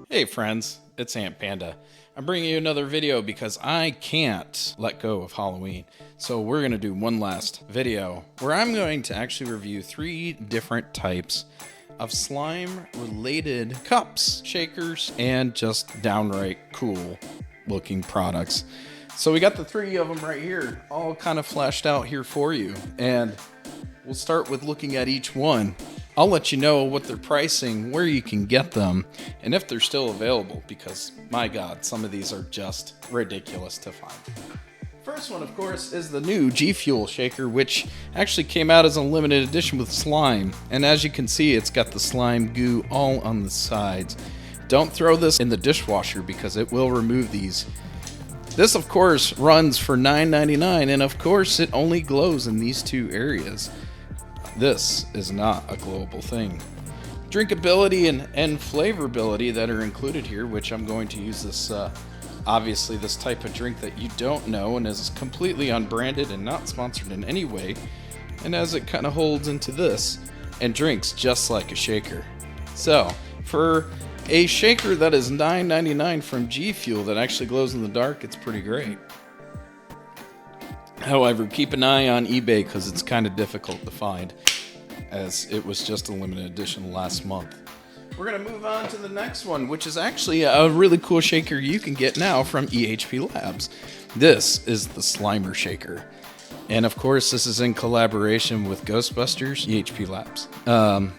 Hey friends, it's Ant Panda. I'm bringing you another video because I can't let go of Halloween. So we're going to do one last video where I'm going to actually review 3 different types of slime related cups, shakers, and just downright cool looking products. So we got the 3 of them right here, all kind of flashed out here for you. And we'll start with looking at each one. I'll let you know what they're pricing, where you can get them, and if they're still available, because my God, some of these are just ridiculous to find. First one, of course, is the new G Fuel shaker, which actually came out as a limited edition with slime. And as you can see, it's got the slime goo all on the sides. Don't throw this in the dishwasher because it will remove these. This, of course, runs for $9.99, and of course, it only glows in these 2 areas. This is not a global thing. Drinkability and flavorability that are included here, which I'm going to use this, obviously this type of drink that you don't know and is completely unbranded and not sponsored in any way. And as it kind of holds into this and drinks just like a shaker. So for a shaker that is $9.99 from G Fuel that actually glows in the dark, it's pretty great. However, keep an eye on eBay because it's kind of difficult to find, as it was just a limited edition last month. We're going to move on to the next one, which is actually a really cool shaker you can get now from EHP Labs. This is the Slimer Shaker. And of course, this is in collaboration with Ghostbusters, EHP Labs.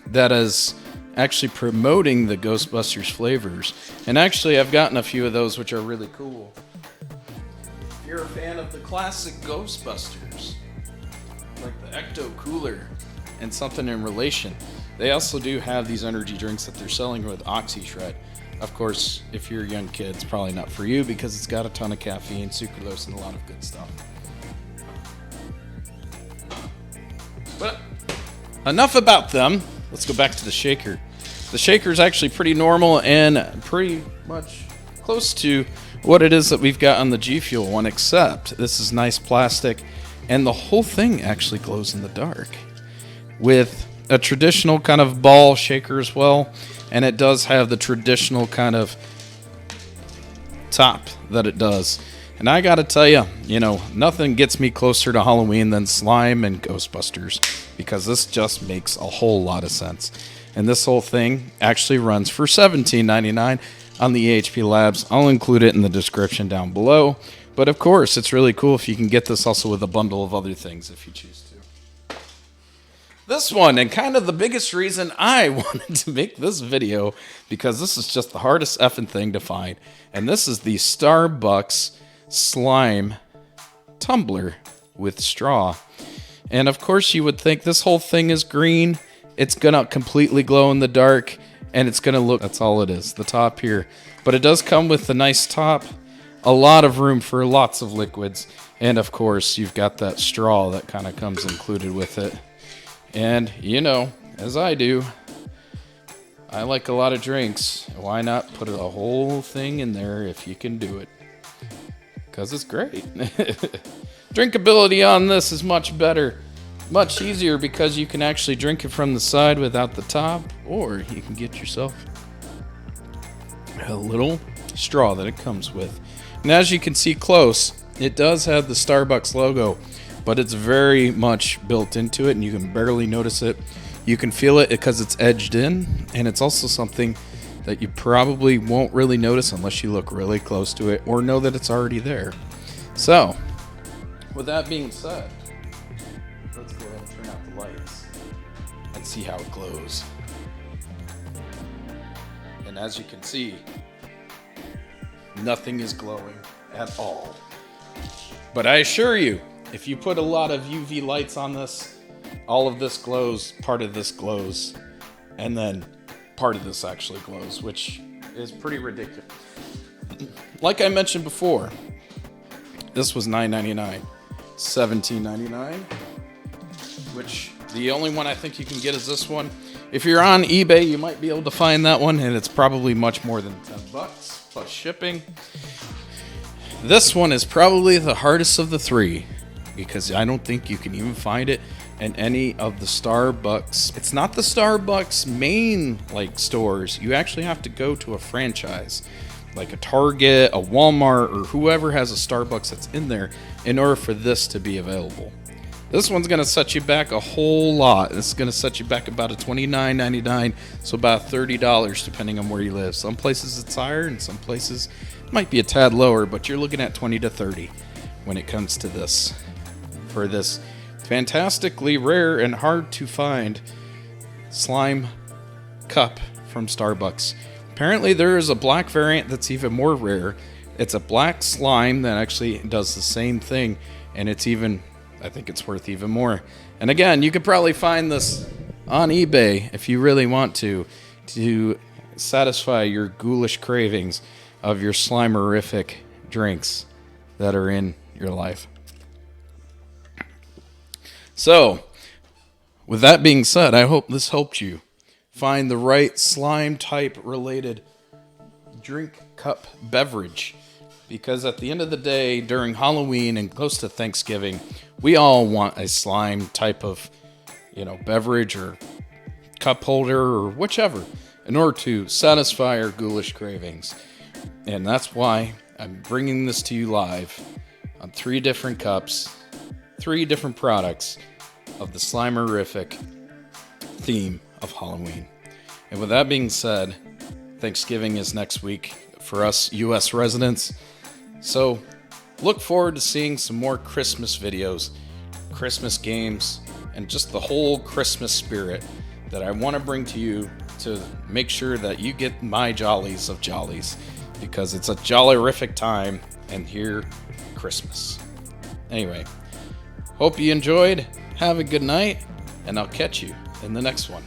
That is actually promoting the Ghostbusters flavors. And actually, I've gotten a few of those, which are really cool. If you're a fan of the classic Ghostbusters, like the Ecto Cooler and something in relation, they also do have these energy drinks that they're selling with OxyShred. Of course, if you're a young kid, it's probably not for you because it's got a ton of caffeine, sucralose, and a lot of good stuff. But enough about them. Let's go back to the shaker. The shaker is actually pretty normal and pretty much close to what it is that we've got on the G Fuel one, except this is nice plastic and the whole thing actually glows in the dark with a traditional kind of ball shaker as well, and it does have the traditional kind of top that it does. And I gotta tell you, nothing gets me closer to Halloween than slime and Ghostbusters, because this just makes a whole lot of sense. And this whole thing actually runs for $17.99 on the EHP Labs. I'll include it in the description down below. But of course, it's really cool if you can get this also with a bundle of other things if you choose to. This one, and kind of the biggest reason I wanted to make this video, because this is just the hardest effing thing to find. And this is the Starbucks Slime Tumbler with straw. And of course, you would think this whole thing is green. It's gonna completely glow in the dark. And it's going to look, that's all it is, the top here. But it does come with a nice top, a lot of room for lots of liquids. And of course, you've got that straw that kind of comes included with it. And, as I do, I like a lot of drinks. Why not put a whole thing in there if you can do it? Because it's great. Drinkability on this is much better. Much easier because you can actually drink it from the side without the top, or you can get yourself a little straw that it comes with. And as you can see close, it does have the Starbucks logo, but it's very much built into it and you can barely notice it. You can feel it because it's edged in, and it's also something that you probably won't really notice unless you look really close to it or know that it's already there. So, with that being said, let's go ahead and turn out the lights and see how it glows. And as you can see, nothing is glowing at all. But I assure you, if you put a lot of UV lights on this, all of this glows, part of this glows, and then part of this actually glows, which is pretty ridiculous. Like I mentioned before, this was $9.99, $17.99. Which the only one I think you can get is this one. If you're on eBay, you might be able to find that one, and it's probably much more than $10 plus shipping. This one is probably the hardest of the 3 because I don't think you can even find it in any of the Starbucks. It's not the Starbucks main like stores. You actually have to go to a franchise, like a Target, a Walmart, or whoever has a Starbucks that's in there in order for this to be available. This one's going to set you back a whole lot. This is going to set you back about a $29.99, so about $30 depending on where you live. Some places it's higher and some places it might be a tad lower, but you're looking at 20 to 30 when it comes to this. For this fantastically rare and hard to find slime cup from Starbucks. Apparently there is a black variant that's even more rare. It's a black slime that actually does the same thing, and it's even, I think it's worth even more. And again, you could probably find this on eBay if you really want to satisfy your ghoulish cravings of your slimerific drinks that are in your life. So, with that being said, I hope this helped you find the right slime type related drink cup beverage. Because at the end of the day, during Halloween and close to Thanksgiving, we all want a slime type of, beverage or cup holder or whichever in order to satisfy our ghoulish cravings. And that's why I'm bringing this to you live on 3 different cups, 3 different products of the slimerific theme of Halloween. And with that being said, Thanksgiving is next week for us U.S. residents. So look forward to seeing some more Christmas videos, Christmas games, and just the whole Christmas spirit that I want to bring to you to make sure that you get my jollies of jollies, because it's a jollerific time and here Christmas. Anyway, hope you enjoyed. Have a good night, and I'll catch you in the next one.